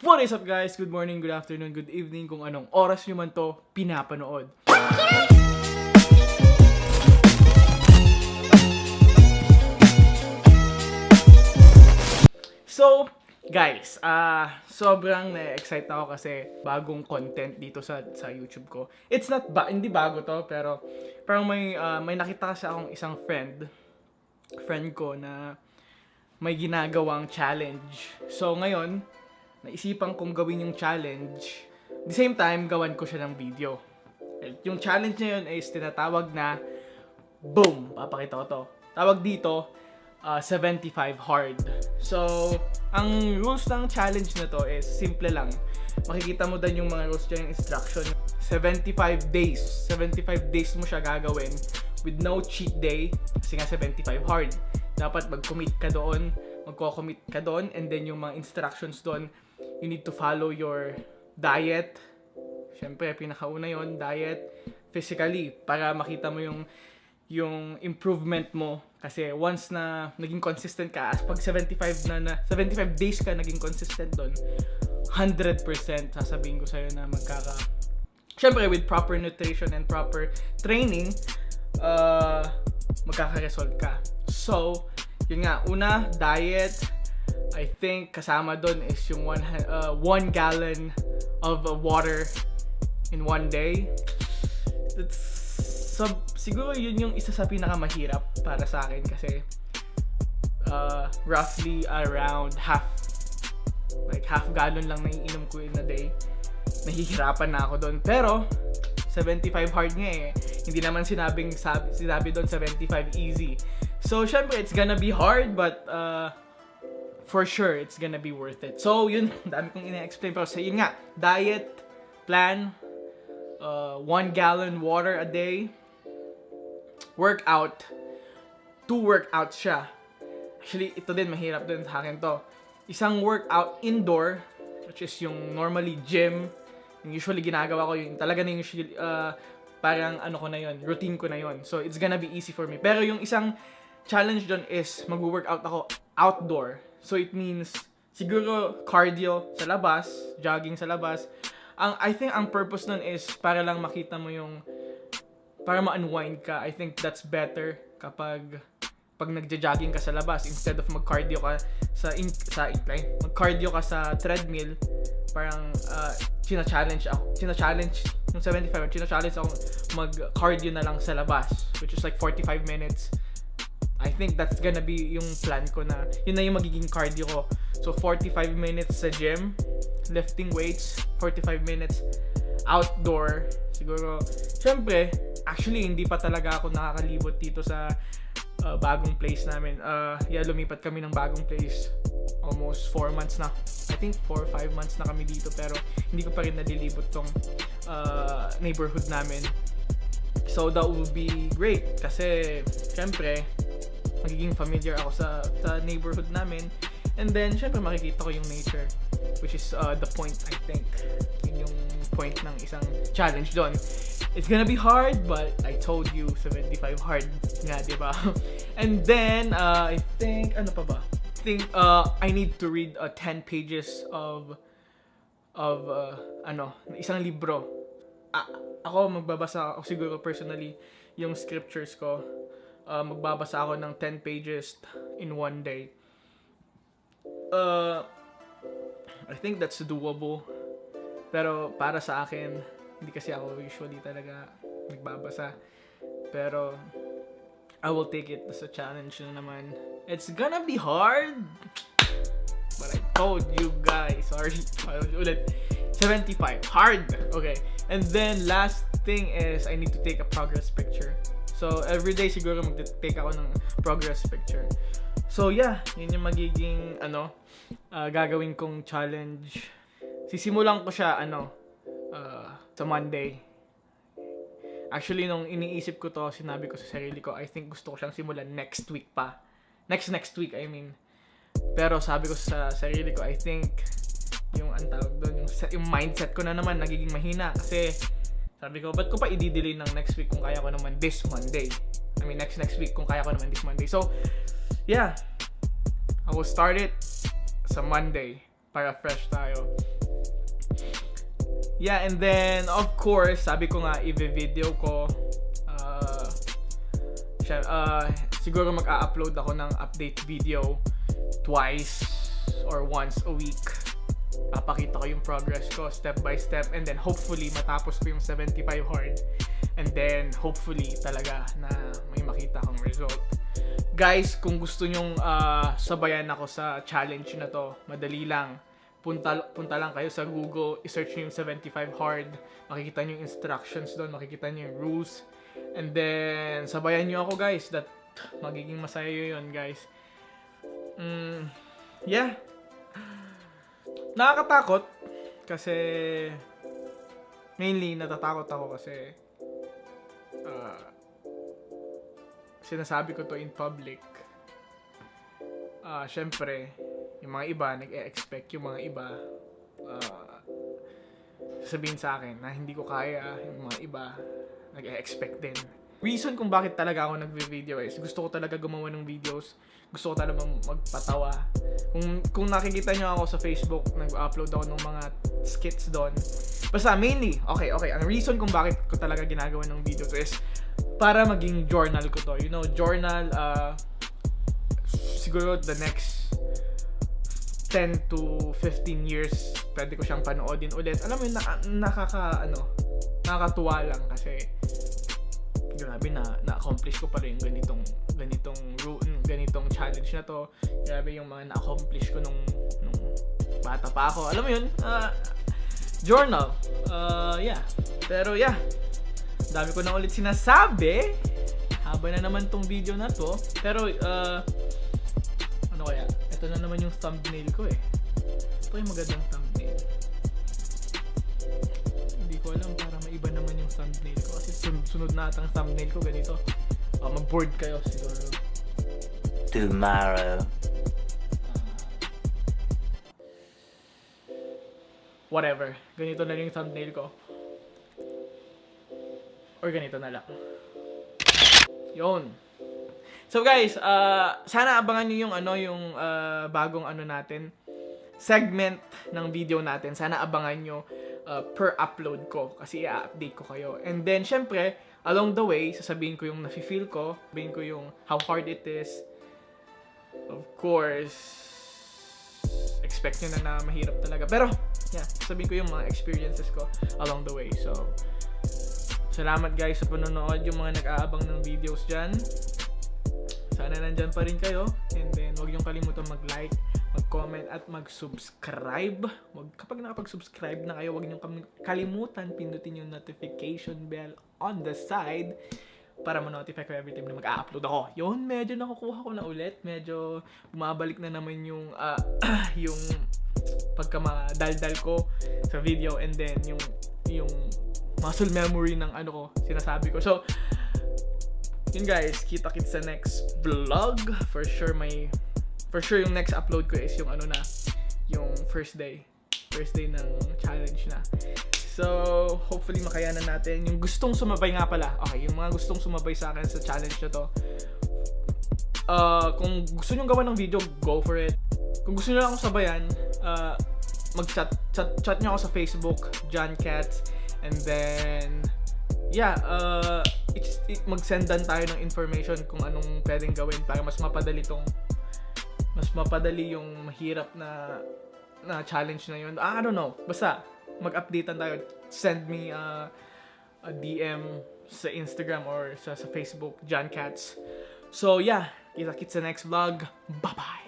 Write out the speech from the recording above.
What is up guys? Good morning, good afternoon, good evening, kung anong oras nyo man to pinapanood. So, guys, sobrang na-excite ako kasi bagong content dito sa YouTube ko. It's not hindi bago to, pero parang may nakita kasi akong isang friend ko na may ginagawang challenge. So, ngayon, naisipan kong gawin yung challenge. At the same time, gawan ko siya ng video. Yung challenge na yun is tinatawag na boom! Papakita ko to. Tawag dito, 75 hard. So, ang rules ng challenge na to is simple lang. Makikita mo din yung mga rules dyan, yung instruction. 75 days. 75 days mo siya gagawin with no cheat day. Kasi nga 75 hard. Dapat mag-commit ka doon. Magko-commit ka doon. And then yung mga instructions doon, you need to follow your diet. Siyempre, pinakauna yon, diet. Physically, para makita mo yung improvement mo. Kasi once na naging consistent ka, as pag 75 days ka naging consistent doon, 100% sasabihin ko sa'yo na Siyempre, with proper nutrition and proper training, magkaka-result ka. So, yun nga, una, diet. I think kasama doon is yung 1 gallon of water in one day. Siguro yun yung isa sa pinakamahirap para sa akin kasi roughly around half gallon lang naiinom ko in a day. Nahihirapan na ako doon. Pero 75 hard nga eh. Hindi naman sinabi doon 75 easy. So syempre it's gonna be hard but for sure it's gonna be worth it. So yun, dami kong ina-explain pero yun nga, diet plan, 1 gallon water a day, workout, 2 workouts siya. Actually, ito din mahirap din sa akin to. Isang workout indoor, which is yung normally gym, yung usually ginagawa ko, yung talaga na yung usually, parang ko na yun, routine ko na yun. So it's gonna be easy for me. Pero yung isang challenge doon is mag-workout ako outdoor. So it means siguro cardio sa labas, jogging sa labas. I think ang purpose nun is para lang makita mo para ma-unwind ka. I think that's better kapag nagja-jogging ka sa labas instead of mag-cardio ka sa incline. Mag-cardio ka sa treadmill, parang china-challenge yung 75, china-challenge ako mag-cardio na lang sa labas, which is like 45 minutes. I think that's gonna be yung plan ko na yun na yung magiging cardio ko. So 45 minutes sa gym, lifting weights, 45 minutes outdoor. Siguro, syempre, actually hindi pa talaga ako nakakalibot dito sa bagong place namin. Lumipat kami ng bagong place almost 4 months na. I think 4 or 5 months na kami dito pero hindi ko pa rin nalilibot tong neighborhood namin. So that would be great kasi syempre magiging familiar ako sa neighborhood namin. And then, syempre, makikita ko yung nature. Which is the point, I think. Yun yung point ng isang challenge doon. It's gonna be hard, but I told you, 75 hard nga, di ba? And then, I think, ano pa ba? I think, I need to read 10 pages of isang libro. Ako, magbabasa ako siguro personally yung scriptures ko. Magbabasa ako ng 10 pages in one day. I think that's doable. Pero para sa akin, hindi kasi ako usually talaga nagbabasa. Pero I will take it as a challenge na naman. It's gonna be hard. But I told you guys, sorry, ulit. 75, hard. Okay. And then last thing is I need to take a progress picture. So, everyday siguro mag-take ako ng progress picture. So, yeah. Yun yung magiging, gagawin kong challenge. Sisimulan ko siya, sa Monday. Actually, nung iniisip ko to, sinabi ko sa sarili ko, I think gusto ko siyang simulan next week pa. Next week, I mean. Pero sabi ko sa sarili ko, I think, yung yung mindset ko na naman, nagiging mahina. Kasi, sabi ko, ba't ko pa i-delay ng next week kung kaya ko naman this Monday? I mean, next week kung kaya ko naman this Monday. So, yeah. I will start it sa Monday. para fresh tayo. Yeah, and then of course, sabi ko nga i-video ko siguro mag-a-upload ako ng update video twice or once a week. Papakita ko yung progress ko step by step, and then hopefully matapos ko yung 75 hard, and then hopefully talaga na may makita akong result. Guys, kung gusto nyong sabayan ako sa challenge na to, madali lang. Punta lang kayo sa Google, i-search nyo yung 75 hard, makikita nyo yung instructions doon, makikita nyo yung rules, and then sabayan nyo ako guys. That magiging masaya yun guys. Yeah. Nakakatakot kasi mainly natatakot ako kasi sinasabi ko to in public. Syempre, yung mga iba nag-e-expect, yung mga iba sasabihin sa akin na hindi ko kaya, yung mga iba nag-e-expect din. Reason kung bakit talaga ako nagvi-video is gusto ko talaga gumawa ng videos. Gusto ko talaga magpatawa. Kung nakikita nyo ako sa Facebook, nag-upload ako ng mga skits doon. Basta mainly, okay. Ang reason kung bakit ko talaga ginagawa ng video to is para maging journal ko to. You know, journal, siguro the next 10 to 15 years, pwede ko siyang panoodin ulit. Alam mo yun, nakakatuwa lang kasi grabe na-accomplish ko pala yung ganitong challenge na to. Grabe yung mga na-accomplish ko nung bata pa ako. Alam mo yun, journal. Yeah. Pero yeah, dami ko na ulit sinasabi. Haba na naman tong video na to. Pero ano kaya? Ito na naman yung thumbnail ko eh. Ito yung magandang thumbnail. Hindi ko alam, para maiba naman yung thumbnail ko. Kasi sunod na atang thumbnail ko ganito. Mag-board kayo siguro. Tomorrow. Whatever. Ganito na yung thumbnail ko. Or ganito na lang. Yun. So guys, sana abangan niyo yung bagong natin, segment ng video natin. Sana abangan niyo per upload ko kasi i-update ko kayo. And then syempre, along the way, sasabihin ko yung nafe-feel ko, sasabihin ko yung how hard it is. Of course, expect nyo na mahirap talaga. Pero, yeah, sasabihin ko yung mga experiences ko along the way. So, salamat guys sa panonood, yung mga nag-aabang ng videos dyan. Sana nandyan pa rin kayo. And then, huwag niyong kalimutan mag-like, mag-comment, at mag-subscribe. Kapag nakapag-subscribe na kayo, huwag niyong kalimutan pindutin yung notification bell on the side para ma-notify ko every time na mag-a-upload ako. Yun, medyo nakukuha ko na ulit. Medyo bumabalik na naman yung yung pagka-madaldal ko sa video, and then yung muscle memory ng ko, sinasabi ko. So, yun guys, kita-kits sa next vlog. For sure yung next upload ko is yung yung first day ng challenge na. So, hopefully makayanan natin. Yung gustong sumabay nga pala. Okay, yung mga gustong sumabay sa akin sa challenge na to. Kung gusto nyo gawa ng video, go for it. Kung gusto nyo lang akong sabayan, mag-chat nyo ako sa Facebook, JOHNCATZ. And then, yeah, mag-sendan tayo ng information kung anong pwedeng gawin para mas mapadali yung mahirap na challenge na yun. I don't know. Basta, mag-updatean tayo. Send me a DM sa Instagram or sa Facebook, JOHNCATZ. So, yeah. Kita-kits sa next vlog. Bye-bye!